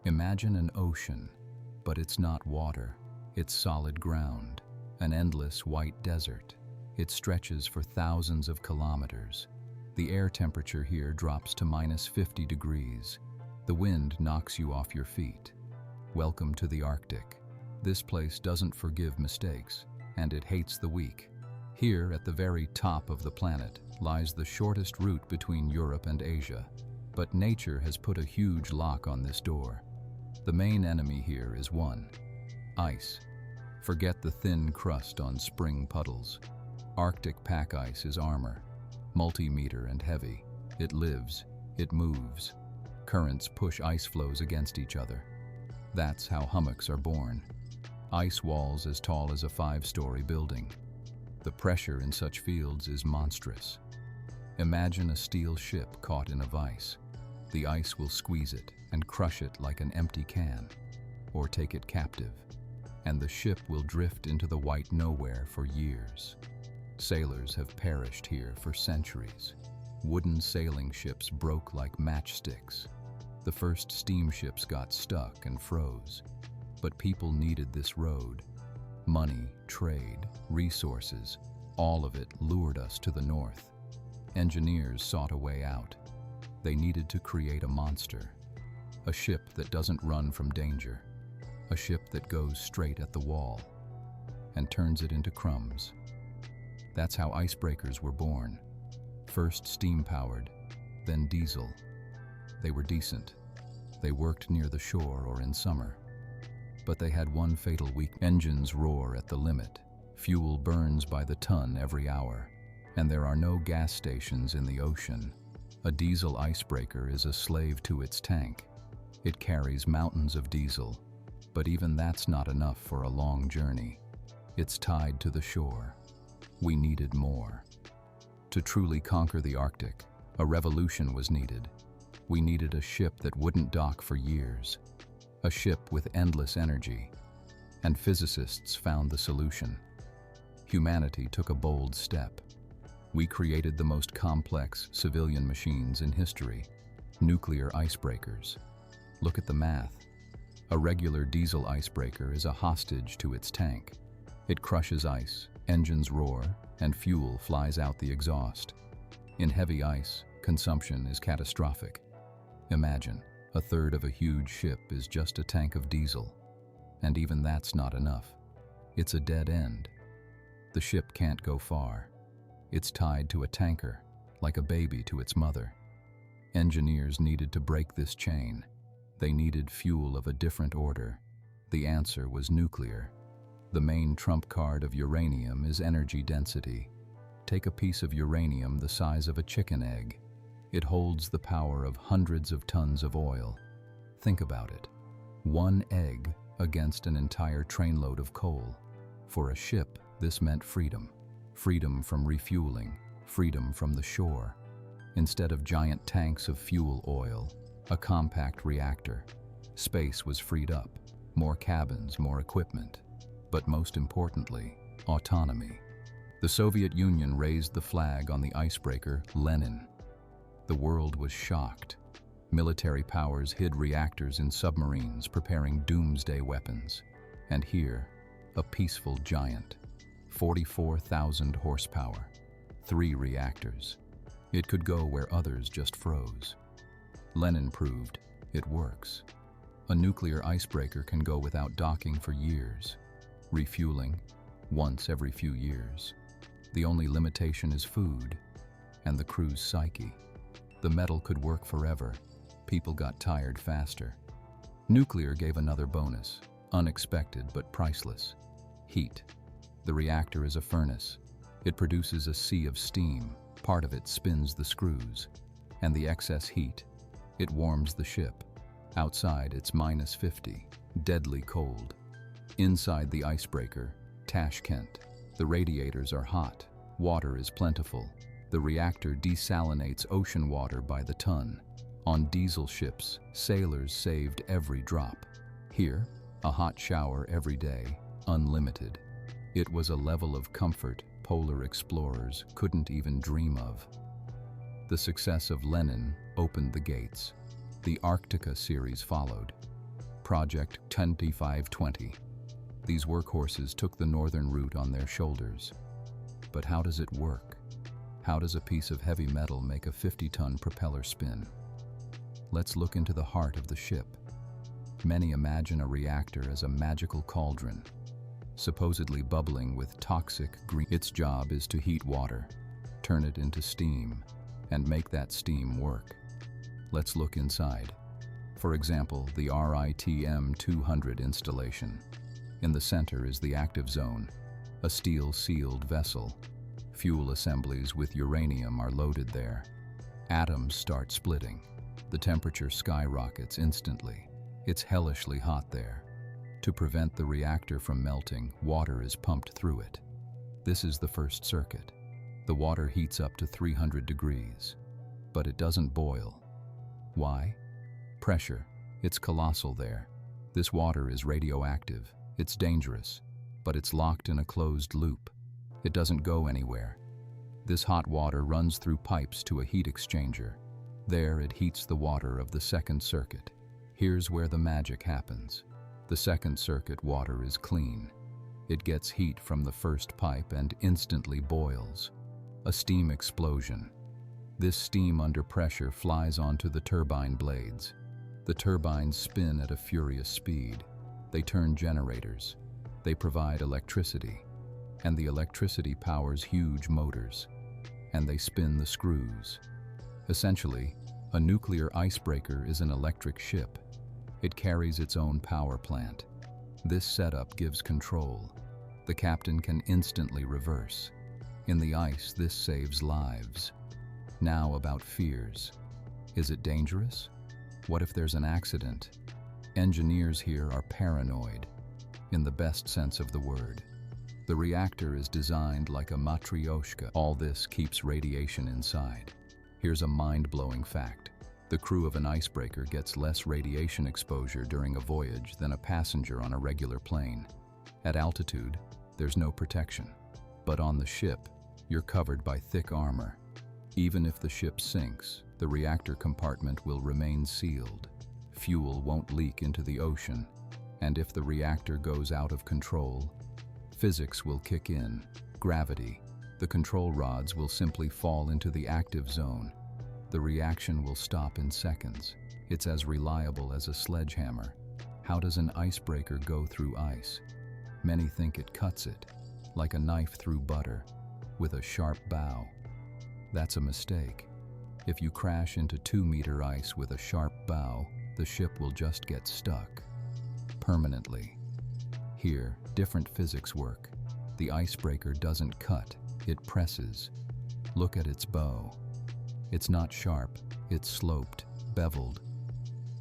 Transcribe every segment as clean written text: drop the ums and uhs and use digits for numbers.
Imagine an ocean, but it's not water. It's solid ground, an endless white desert. It stretches for thousands of kilometers. The air temperature here drops to -50 degrees. The wind knocks you off your feet. Welcome to the Arctic. This place doesn't forgive mistakes, and it hates the weak. Here, at the very top of the planet, lies the shortest route between Europe and Asia. But nature has put a huge lock on this door. The main enemy here is one: ice. Forget the thin crust on spring puddles. Arctic pack ice is armor, multi-meter and heavy. It lives, it moves. Currents push ice floes against each other. That's how hummocks are born. Ice walls as tall as a 5-story building. The pressure in such fields is monstrous. Imagine a steel ship caught in a vise. The ice will squeeze it and crush it like an empty can, or take it captive, and the ship will drift into the white nowhere for years. Sailors have perished here for centuries. Wooden sailing ships broke like matchsticks. The first steamships got stuck and froze. But people needed this road. Money, trade, resources, all of it lured us to the north. Engineers sought a way out. They needed to create a monster. A ship that doesn't run from danger. A ship that goes straight at the wall and turns it into crumbs. That's how icebreakers were born. First steam-powered, then diesel. They were decent. They worked near the shore or in summer. But they had one fatal weakness. Engines roar at the limit. Fuel burns by the ton every hour. And there are no gas stations in the ocean. A diesel icebreaker is a slave to its tank. It carries mountains of diesel, but even that's not enough for a long journey. It's tied to the shore. We needed more. To truly conquer the Arctic, a revolution was needed. We needed a ship that wouldn't dock for years. A ship with endless energy. And physicists found the solution. Humanity took a bold step. We created the most complex civilian machines in history, nuclear icebreakers. Look at the math. A regular diesel icebreaker is a hostage to its tank. It crushes ice, engines roar, and fuel flies out the exhaust. In heavy ice, consumption is catastrophic. Imagine, a third of a huge ship is just a tank of diesel. And even that's not enough. It's a dead end. The ship can't go far. It's tied to a tanker, like a baby to its mother. Engineers needed to break this chain. They needed fuel of a different order. The answer was nuclear. The main trump card of uranium is energy density. Take a piece of uranium the size of a chicken egg. It holds the power of hundreds of tons of oil. Think about it. One egg against an entire trainload of coal. For a ship, this meant freedom. Freedom from refueling, freedom from the shore. Instead of giant tanks of fuel oil, a compact reactor. Space was freed up, more cabins, more equipment. But most importantly, autonomy. The Soviet Union raised the flag on the icebreaker Lenin. The world was shocked. Military powers hid reactors in submarines, preparing doomsday weapons. And here, a peaceful giant. 44,000 horsepower, 3 reactors. It could go where others just froze. Lenin proved it works. A nuclear icebreaker can go without docking for years, refueling once every few years. The only limitation is food and the crew's psyche. The metal could work forever. People got tired faster. Nuclear gave another bonus, unexpected but priceless: heat. The reactor is a furnace. It produces a sea of steam. Part of it spins the screws. And the excess heat, it warms the ship. Outside, it's -50, deadly cold. Inside the icebreaker, Tashkent, the radiators are hot. Water is plentiful. The reactor desalinates ocean water by the ton. On diesel ships, sailors saved every drop. Here, a hot shower every day, unlimited. It was a level of comfort polar explorers couldn't even dream of. The success of Lenin opened the gates. The Arctica series followed. Project 2520. These workhorses took the northern route on their shoulders. But how does it work? How does a piece of heavy metal make a 50-ton propeller spin? Let's look into the heart of the ship. Many imagine a reactor as a magical cauldron, supposedly bubbling with toxic green. Its job is to heat water, turn it into steam, and make that steam work. Let's look inside. For example, the RITM-200 installation. In the center is the active zone, a steel-sealed vessel. Fuel assemblies with uranium are loaded there. Atoms start splitting. The temperature skyrockets instantly. It's hellishly hot there. To prevent the reactor from melting, water is pumped through it. This is the first circuit. The water heats up to 300 degrees, but it doesn't boil. Why? Pressure. It's colossal there. This water is radioactive. It's dangerous, but it's locked in a closed loop. It doesn't go anywhere. This hot water runs through pipes to a heat exchanger. There it heats the water of the second circuit. Here's where the magic happens. The second circuit water is clean. It gets heat from the first pipe and instantly boils. A steam explosion. This steam under pressure flies onto the turbine blades. The turbines spin at a furious speed. They turn generators. They provide electricity. And the electricity powers huge motors. And they spin the screws. Essentially, a nuclear icebreaker is an electric ship. It carries its own power plant. This setup gives control. The captain can instantly reverse. In the ice, this saves lives. Now about fears. Is it dangerous? What if there's an accident? Engineers here are paranoid, in the best sense of the word. The reactor is designed like a matryoshka. All this keeps radiation inside. Here's a mind-blowing fact. The crew of an icebreaker gets less radiation exposure during a voyage than a passenger on a regular plane. At altitude, there's no protection. But on the ship, you're covered by thick armor. Even if the ship sinks, the reactor compartment will remain sealed. Fuel won't leak into the ocean. And if the reactor goes out of control, physics will kick in. Gravity. The control rods will simply fall into the active zone. The reaction will stop in seconds. It's as reliable as a sledgehammer. How does an icebreaker go through ice? Many think it cuts it, like a knife through butter, with a sharp bow. That's a mistake. If you crash into 2-meter ice with a sharp bow, the ship will just get stuck. Permanently. Here, different physics work. The icebreaker doesn't cut, it presses. Look at its bow. It's not sharp, it's sloped, beveled,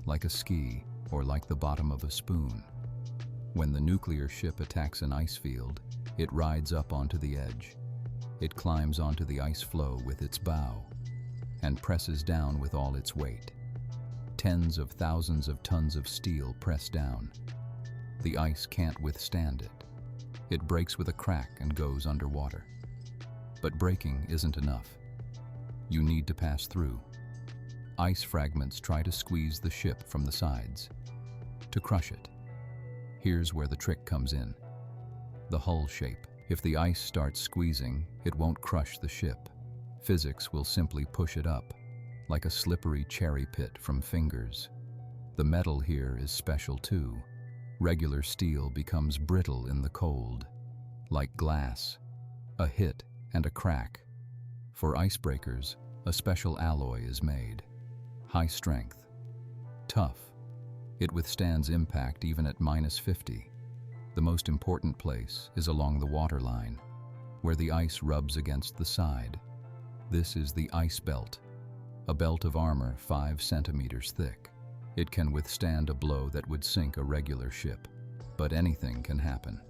like a ski or like the bottom of a spoon. When the nuclear ship attacks an ice field, it rides up onto the edge. It climbs onto the ice floe with its bow and presses down with all its weight. Tens of thousands of tons of steel press down. The ice can't withstand it. It breaks with a crack and goes underwater. But breaking isn't enough. You need to pass through. Ice fragments try to squeeze the ship from the sides, to crush it. Here's where the trick comes in. The hull shape. If the ice starts squeezing, it won't crush the ship. Physics will simply push it up, like a slippery cherry pit from fingers. The metal here is special too. Regular steel becomes brittle in the cold, like glass. A hit and a crack. For icebreakers, a special alloy is made. High strength. Tough. It withstands impact even at -50. The most important place is along the waterline, where the ice rubs against the side. This is the ice belt, a belt of armor 5 centimeters thick. It can withstand a blow that would sink a regular ship, but anything can happen.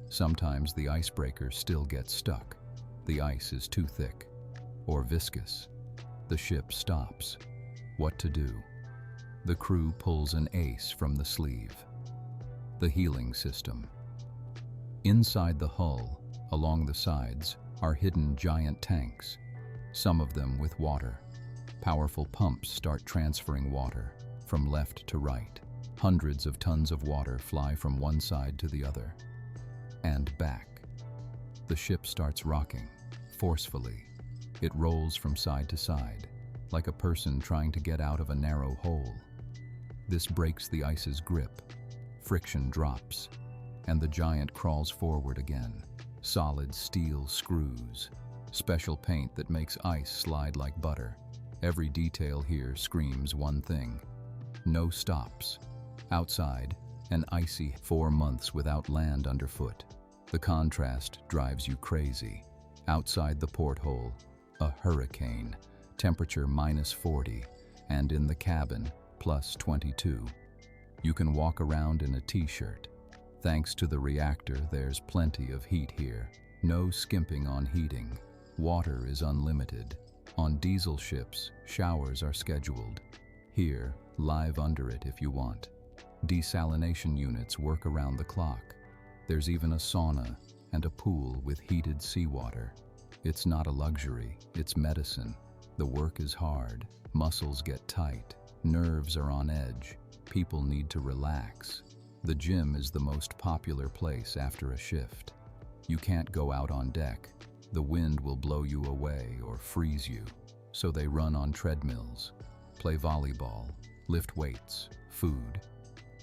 Sometimes the icebreaker still gets stuck. The ice is too thick or viscous. The ship stops. What to do? The crew pulls an ace from the sleeve. The healing system. Inside the hull, along the sides, are hidden giant tanks, some of them with water. Powerful pumps start transferring water from left to right. Hundreds of tons of water fly from one side to the other and back. The ship starts rocking, forcefully. It rolls from side to side, like a person trying to get out of a narrow hole. This breaks the ice's grip. Friction drops, and the giant crawls forward again. Solid steel screws, special paint that makes ice slide like butter. Every detail here screams one thing: no stops. Outside, an icy 4 months without land underfoot. The contrast drives you crazy. Outside the porthole, a hurricane, temperature -40, and in the cabin, +22. You can walk around in a t-shirt. Thanks to the reactor, there's plenty of heat here. No skimping on heating. Water is unlimited. On diesel ships, showers are scheduled. Here, live under it if you want. Desalination units work around the clock. There's even a sauna and a pool with heated seawater. It's not a luxury, it's medicine. The work is hard, muscles get tight, nerves are on edge, people need to relax. The gym is the most popular place after a shift. You can't go out on deck. The wind will blow you away or freeze you. So they run on treadmills, play volleyball, lift weights, food.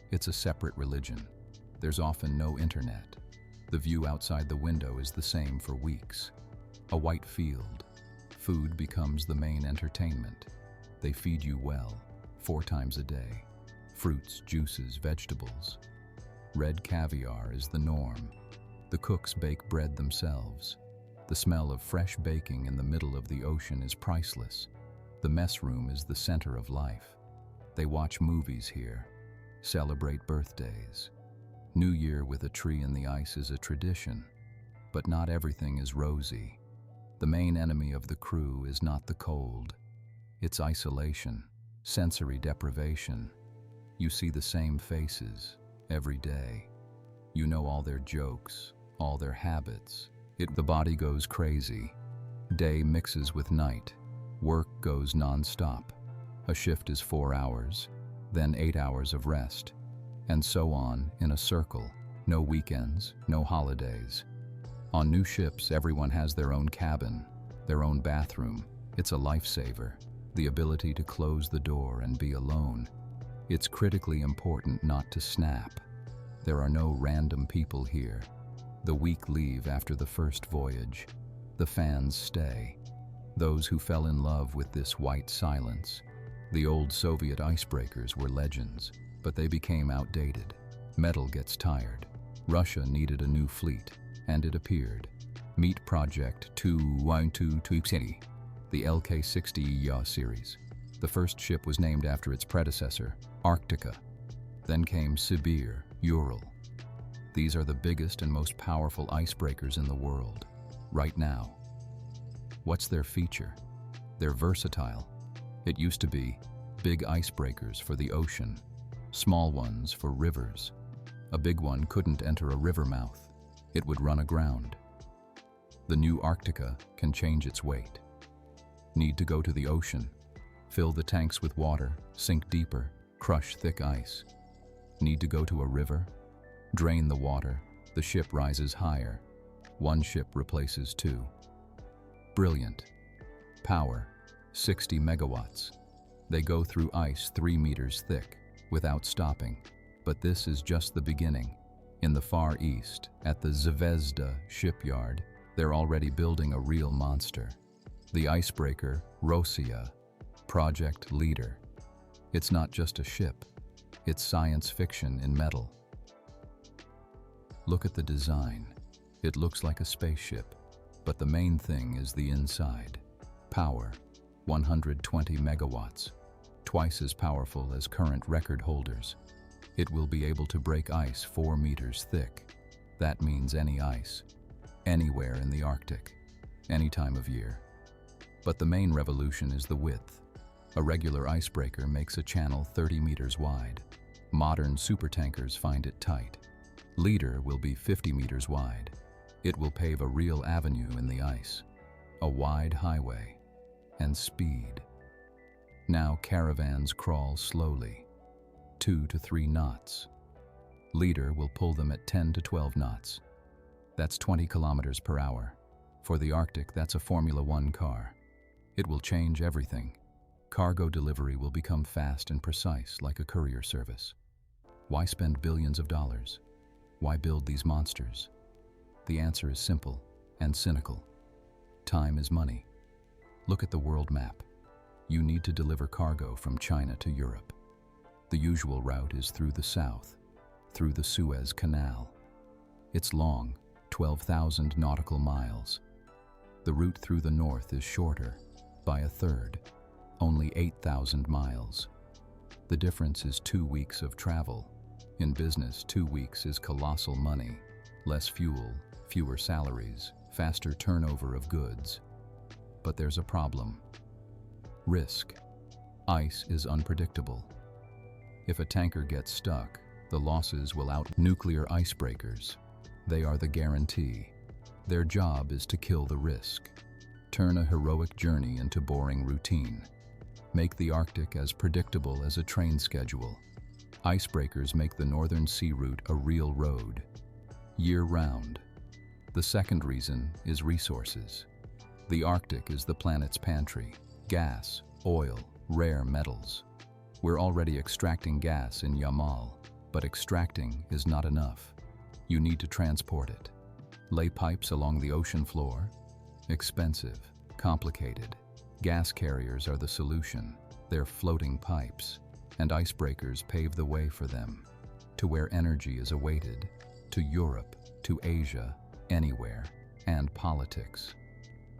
It's a separate religion. There's often no internet. The view outside the window is the same for weeks. A white field. Food becomes the main entertainment. They feed you well, 4 times a day. Fruits, juices, vegetables. Red caviar is the norm. The cooks bake bread themselves. The smell of fresh baking in the middle of the ocean is priceless. The mess room is the center of life. They watch movies here, celebrate birthdays. New Year with a tree in the ice is a tradition, but not everything is rosy. The main enemy of the crew is not the cold. It's isolation, sensory deprivation. You see the same faces every day. You know all their jokes, all their habits. The body goes crazy. Day mixes with night. Work goes non-stop. A shift is 4 hours, then 8 hours of rest, and so on in a circle. No weekends, no holidays. On new ships, everyone has their own cabin, their own bathroom. It's a lifesaver, the ability to close the door and be alone. It's critically important not to snap. There are no random people here. The weak leave after the first voyage. The fans stay. Those who fell in love with this white silence. The old Soviet icebreakers were legends, but they became outdated. Metal gets tired. Russia needed a new fleet, and it appeared. Meet Project 212, the LK-60 series. The first ship was named after its predecessor, Arctica. Then came Sibir, Ural. These are the biggest and most powerful icebreakers in the world, right now. What's their feature? They're versatile. It used to be big icebreakers for the ocean, small ones for rivers. A big one couldn't enter a river mouth. It would run aground. The new Arctica can change its weight. Need to go to the ocean, fill the tanks with water, sink deeper, crush thick ice. Need to go to a river? Drain the water, the ship rises higher. One ship replaces 2. Brilliant. Power, 60 megawatts. They go through ice 3 meters thick, without stopping. But this is just the beginning. In the Far East, at the Zvezda shipyard, they're already building a real monster. The icebreaker, Rossiya, project leader. It's not just a ship. It's science fiction in metal. Look at the design. It looks like a spaceship, but the main thing is the inside. Power, 120 megawatts, twice as powerful as current record holders. It will be able to break ice 4 meters thick. That means any ice, anywhere in the Arctic, any time of year. But the main revolution is the width. A regular icebreaker makes a channel 30 meters wide. Modern supertankers find it tight. Leader will be 50 meters wide. It will pave a real avenue in the ice, a wide highway, and speed. Now caravans crawl slowly. 2 to 3 knots. Leader will pull them at 10 to 12 knots. That's 20 kilometers per hour. For the Arctic, that's a Formula One car. It will change everything. Cargo delivery will become fast and precise like a courier service. Why spend billions of dollars? Why build these monsters? The answer is simple and cynical. Time is money. Look at the world map. You need to deliver cargo from China to Europe. The usual route is through the south, through the Suez Canal. It's long, 12,000 nautical miles. The route through the north is shorter, by a third, only 8,000 miles. The difference is 2 weeks of travel. In business, 2 weeks is colossal money. Less fuel, fewer salaries, faster turnover of goods. But there's a problem. Risk. Ice is unpredictable. If a tanker gets stuck, the losses will nuclear icebreakers. They are the guarantee. Their job is to kill the risk. Turn a heroic journey into boring routine. Make the Arctic as predictable as a train schedule. Icebreakers make the northern sea route a real road, year-round. The second reason is resources. The Arctic is the planet's pantry. Gas, oil, rare metals. We're already extracting gas in Yamal, but extracting is not enough. You need to transport it. Lay pipes along the ocean floor? Expensive, complicated. Gas carriers are the solution. They're floating pipes, and icebreakers pave the way for them, to where energy is awaited, to Europe, to Asia, anywhere, and politics.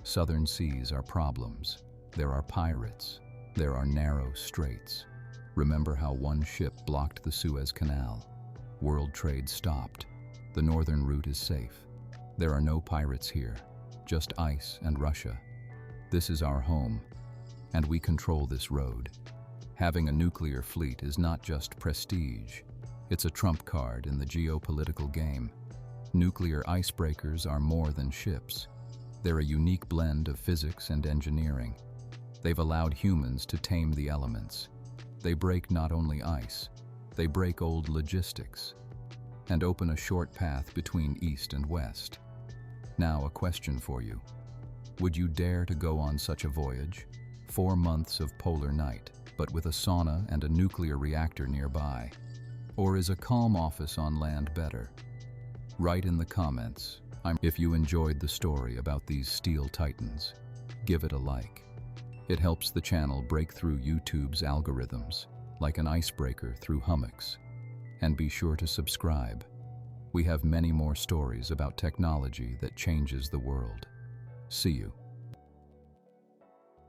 Southern seas are problems. There are pirates. There are narrow straits. Remember how one ship blocked the Suez Canal? World trade stopped. The northern route is safe. There are no pirates here, just ice and Russia. This is our home, and we control this road. Having a nuclear fleet is not just prestige. It's a trump card in the geopolitical game. Nuclear icebreakers are more than ships. They're a unique blend of physics and engineering. They've allowed humans to tame the elements. They break not only ice, they break old logistics, and open a short path between east and west. Now, a question for you. Would you dare to go on such a voyage? 4 months of polar night, but with a sauna and a nuclear reactor nearby? Or is a calm office on land better? Write in the comments. If you enjoyed the story about these steel titans, give it a like. It helps the channel break through YouTube's algorithms, like an icebreaker through hummocks. And be sure to subscribe. We have many more stories about technology that changes the world. See you.